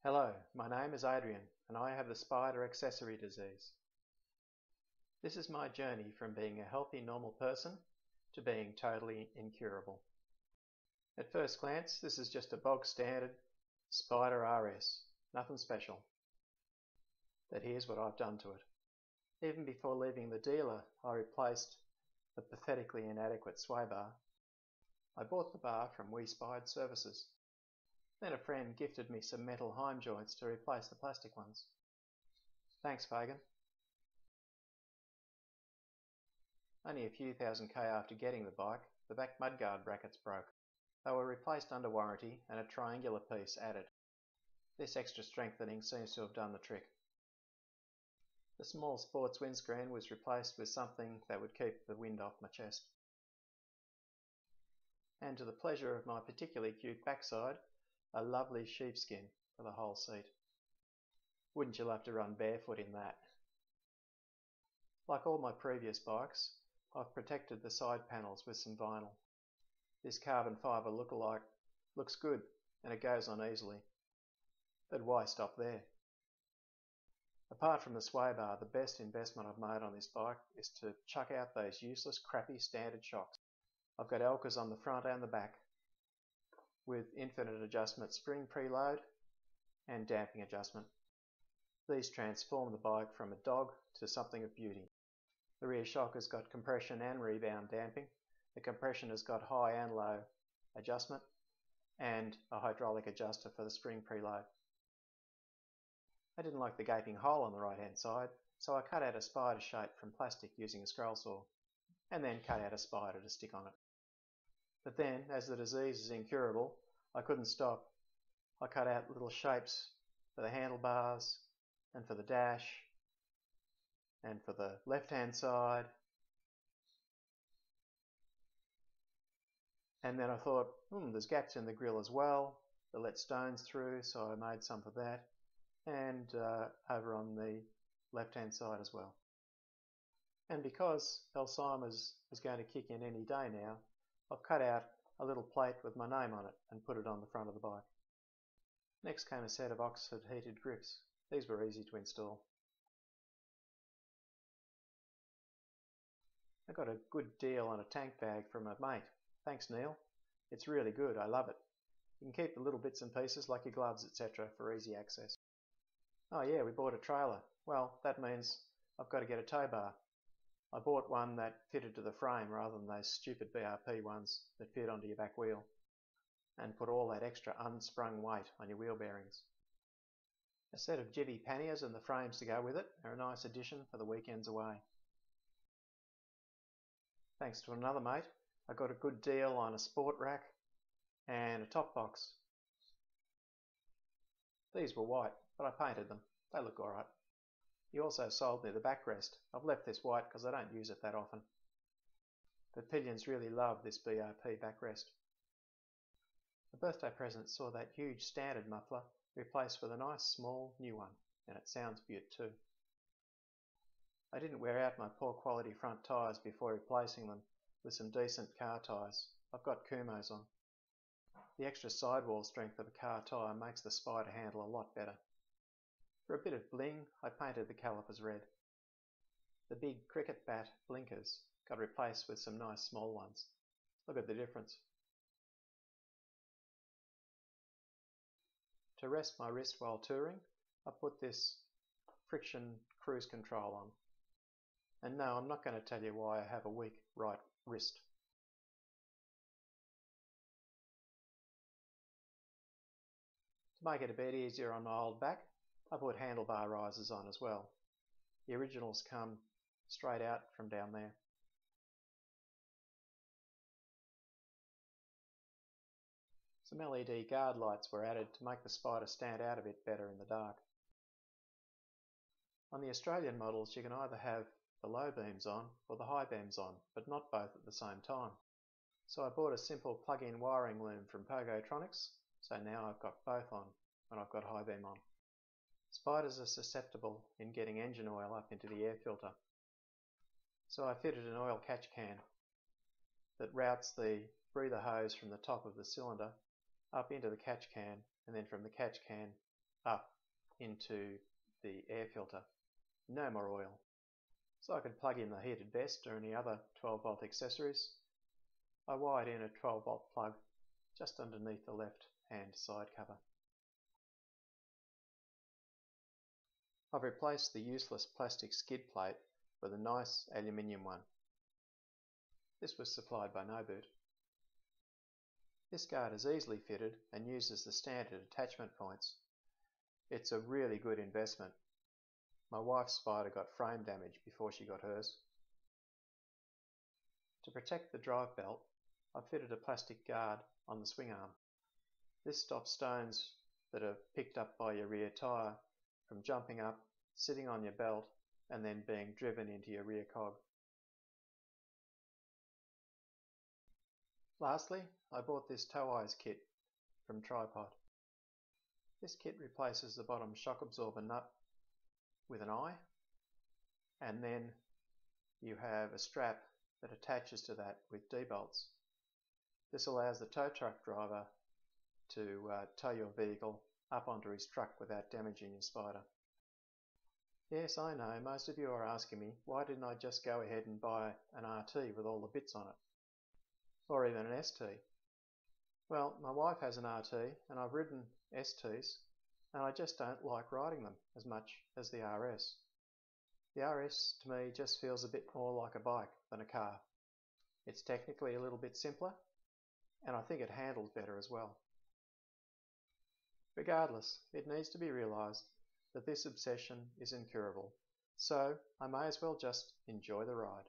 Hello, my name is Adrian and I have the Spyder accessory disease. This is my journey from being a healthy normal person to being totally incurable. At first glance, this is just a bog standard Spyder RS, nothing special. But here's what I've done to it. Even before leaving the dealer, I replaced the pathetically inadequate sway bar. I bought the bar from We Spyder Services. Then a friend gifted me some metal heim joints to replace the plastic ones. Thanks, Fagan. Only a few thousand K after getting the bike, the back mudguard brackets broke. They were replaced under warranty and a triangular piece added. This extra strengthening seems to have done the trick. The small sports windscreen was replaced with something that would keep the wind off my chest. And to the pleasure of my particularly cute backside, a lovely sheepskin for the whole seat. Wouldn't you love to run barefoot in that? Like all my previous bikes, I've protected the side panels with some vinyl. This carbon fibre lookalike looks good and it goes on easily. But why stop there? Apart from the sway bar, the best investment I've made on this bike is to chuck out those useless crappy standard shocks. I've got Elkas on the front and the back, with infinite adjustment spring preload and damping adjustment. These transform the bike from a dog to something of beauty. The rear shock has got compression and rebound damping. The compression has got high and low adjustment and a hydraulic adjuster for the spring preload. I didn't like the gaping hole on the right hand side, so I cut out a spider shape from plastic using a scroll saw, and then cut out a spider to stick on it. But then, as the disease is incurable, I couldn't stop. I cut out little shapes for the handlebars and for the dash and for the left-hand side. And then I thought, there's gaps in the grille as well that let stones through, so I made some for that, and over on the left-hand side as well. And because Alzheimer's is going to kick in any day now, I've cut out a little plate with my name on it and put it on the front of the bike. Next came a set of Oxford heated grips. These were easy to install. I got a good deal on a tank bag from a mate. Thanks, Neil. It's really good, I love it. You can keep the little bits and pieces like your gloves, etc. for easy access. Oh yeah, we bought a trailer. Well, that means I've got to get a tow bar. I bought one that fitted to the frame rather than those stupid BRP ones that fit onto your back wheel and put all that extra unsprung weight on your wheel bearings. A set of jibby panniers and the frames to go with it are a nice addition for the weekends away. Thanks to another mate, I got a good deal on a sport rack and a top box. These were white, but I painted them. They look alright. He also sold me the backrest. I've left this white because I don't use it that often. But pillions really love this BRP backrest. The birthday present saw that huge standard muffler replaced with a nice small new one, and it sounds beaut too. I didn't wear out my poor quality front tyres before replacing them with some decent car tyres. I've got Kumos on. The extra sidewall strength of a car tyre makes the Spyder handle a lot better. For a bit of bling, I painted the calipers red. The big cricket bat blinkers got replaced with some nice small ones. Look at the difference. To rest my wrist while touring, I put this friction cruise control on. And no, I'm not going to tell you why I have a weak right wrist. To make it a bit easier on my old back, I put handlebar risers on as well. The originals come straight out from down there. Some LED guard lights were added to make the Spyder stand out a bit better in the dark. On the Australian models you can either have the low beams on or the high beams on, but not both at the same time. So I bought a simple plug-in wiring loom from Pogotronics, so now I've got both on when I've got high beam on. Spyders are susceptible in getting engine oil up into the air filter. So I fitted an oil catch can that routes the breather hose from the top of the cylinder up into the catch can and then from the catch can up into the air filter. No more oil. So I could plug in the heated vest or any other 12-volt accessories. I wired in a 12-volt plug just underneath the left-hand side cover. I've replaced the useless plastic skid plate with a nice aluminium one. This was supplied by Noboot. This guard is easily fitted and uses the standard attachment points. It's a really good investment. My wife's Spyder got frame damage before she got hers. To protect the drive belt, I fitted a plastic guard on the swing arm. This stops stones that are picked up by your rear tyre from jumping up, sitting on your belt, and then being driven into your rear cog. Lastly, I bought this toe eyes kit from Tripod. This kit replaces the bottom shock absorber nut with an eye, and then you have a strap that attaches to that with D-bolts. This allows the tow truck driver to tow your vehicle up onto his truck without damaging your Spyder. Yes, I know, most of you are asking me, why didn't I just go ahead and buy an RT with all the bits on it? Or even an ST? Well, my wife has an RT and I've ridden STs and I just don't like riding them as much as the RS. The RS to me just feels a bit more like a bike than a car. It's technically a little bit simpler and I think it handles better as well. Regardless, it needs to be realised that this obsession is incurable, so I may as well just enjoy the ride.